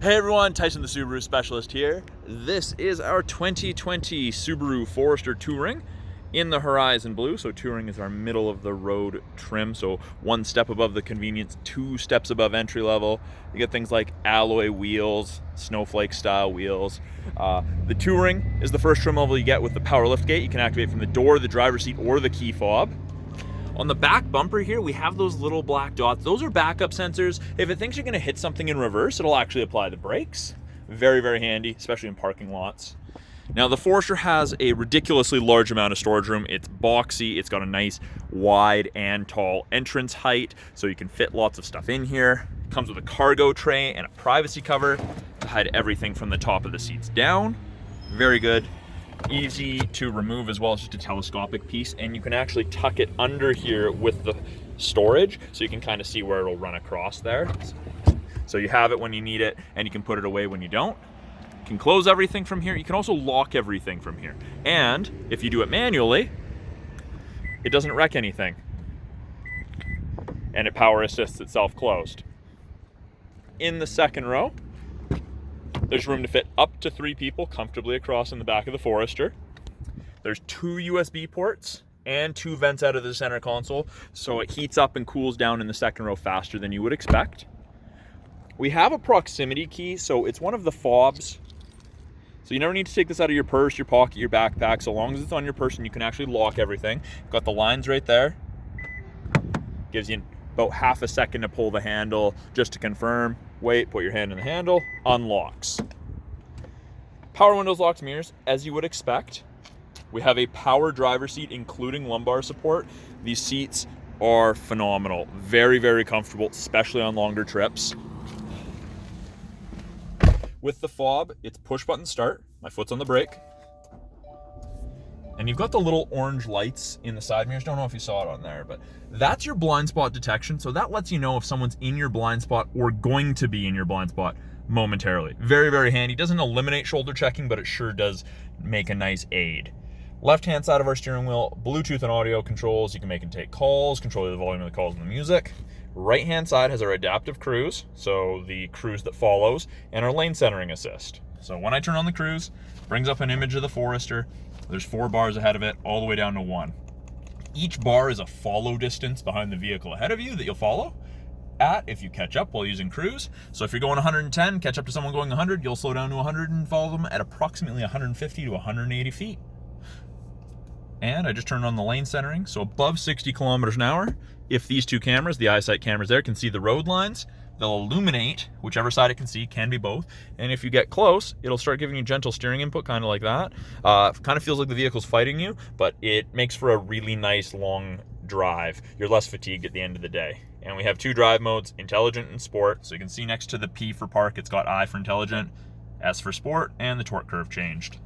Hey everyone, Tyson the Subaru Specialist here. This is our 2020 Subaru Forester Touring in the Horizon Blue. So Touring is our middle of the road trim. So one step above the convenience, two steps above entry level. You get things like alloy wheels, snowflake style wheels. The Touring is the first trim level you get with the power liftgate. You can activate from the door, the driver's seat, or the key fob. On the back bumper here, we have those little black dots. Those are backup sensors. If it thinks you're gonna hit something in reverse, it'll actually apply the brakes. Very, very handy, especially in parking lots. Now the Forester has a ridiculously large amount of storage room. It's boxy, it's got a nice wide and tall entrance height, so you can fit lots of stuff in here. It comes with a cargo tray and a privacy cover to hide everything from the top of the seats down. Very good. Easy to remove as well. It's just a telescopic piece, and you can actually tuck it under here with the storage, so you can kind of see where it'll run across there. So you have it when you need it, and you can put it away when you don't. You can close everything from here. You can also lock everything from here. And if you do it manually, it doesn't wreck anything. And it power assists itself closed. In the second row, there's room to fit up to 3 people comfortably across in the back of the Forester. There's 2 USB ports and 2 vents out of the center console, so it heats up and cools down in the second row faster than you would expect. We have a proximity key, so it's one of the fobs. So you never need to take this out of your purse, your pocket, your backpack. So long as it's on your person, you can actually lock everything. Got the lines right there. Gives you about half a second to pull the handle just to confirm. Wait, put your hand in the handle, unlocks. Power windows, locks, mirrors, as you would expect. We have a power driver seat, including lumbar support. These seats are phenomenal. Very, very comfortable, especially on longer trips. With the fob, it's push button start. My foot's on the brake. And you've got the little orange lights in the side mirrors. Don't know if you saw it on there, but that's your blind spot detection. So that lets you know if someone's in your blind spot or going to be in your blind spot momentarily. Very, very handy. Doesn't eliminate shoulder checking, but it sure does make a nice aid. Left-hand side of our steering wheel, Bluetooth and audio controls. You can make and take calls, control the volume of the calls and the music. Right-hand side has our adaptive cruise, so the cruise that follows, and our lane centering assist. So when I turn on the cruise, it brings up an image of the Forester. There's 4 bars ahead of it, all the way down to 1. Each bar is a follow distance behind the vehicle ahead of you that you'll follow at if you catch up while using cruise. So if you're going 110, catch up to someone going 100, you'll slow down to 100 and follow them at approximately 150 to 180 feet. And I just turned on the lane centering, so above 60 kilometers an hour. If these 2 cameras, the eyesight cameras there, can see the road lines, they'll illuminate whichever side it can see, can be both. And if you get close, it'll start giving you gentle steering input, kind of like that. Kind of feels like the vehicle's fighting you, but it makes for a really nice long drive. You're less fatigued at the end of the day. And we have 2 drive modes, intelligent and sport. So you can see next to the P for park, it's got I for intelligent, S for sport, and the torque curve changed.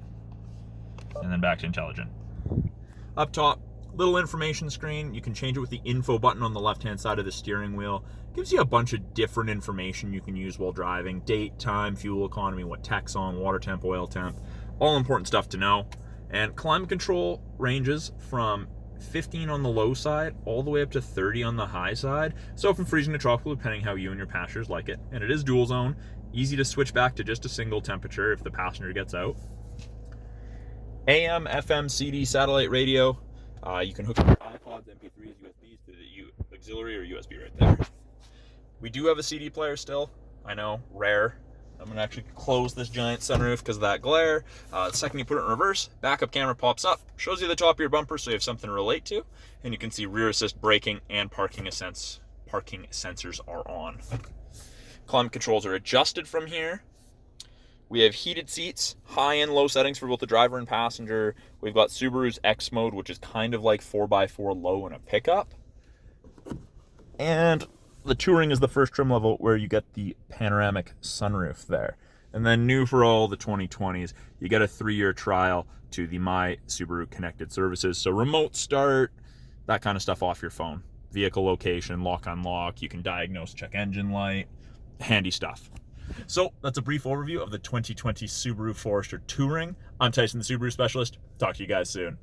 And then back to intelligent. Up top, little information screen. You can change it with the info button on the left-hand side of the steering wheel. Gives you a bunch of different information you can use while driving. Date, time, fuel economy, what tech's on, water temp, oil temp. All important stuff to know. And climate control ranges from 15 on the low side all the way up to 30 on the high side. So from freezing to tropical, depending how you and your passengers like it. And it is dual zone. Easy to switch back to just a single temperature if the passenger gets out. AM, FM, CD, satellite radio. You can hook up your iPods, MP3s, USBs to the auxiliary or USB right there. We do have a CD player still. I know, rare. I'm going to actually close this giant sunroof because of that glare. The second you put it in reverse, backup camera pops up, shows you the top of your bumper so you have something to relate to, and you can see rear assist braking and parking sensors are on. Climate controls are adjusted from here. We have heated seats, high and low settings for both the driver and passenger. We've got Subaru's X mode, which is kind of like 4x4 low in a pickup. And the Touring is the first trim level where you get the panoramic sunroof there. And then new for all the 2020s, you get a 3-year trial to the My Subaru connected services. So remote start, that kind of stuff off your phone. Vehicle location, lock unlock, you can diagnose, check engine light, handy stuff. So that's a brief overview of the 2020 Subaru Forester Touring. I'm Tyson, the Subaru Specialist. Talk to you guys soon.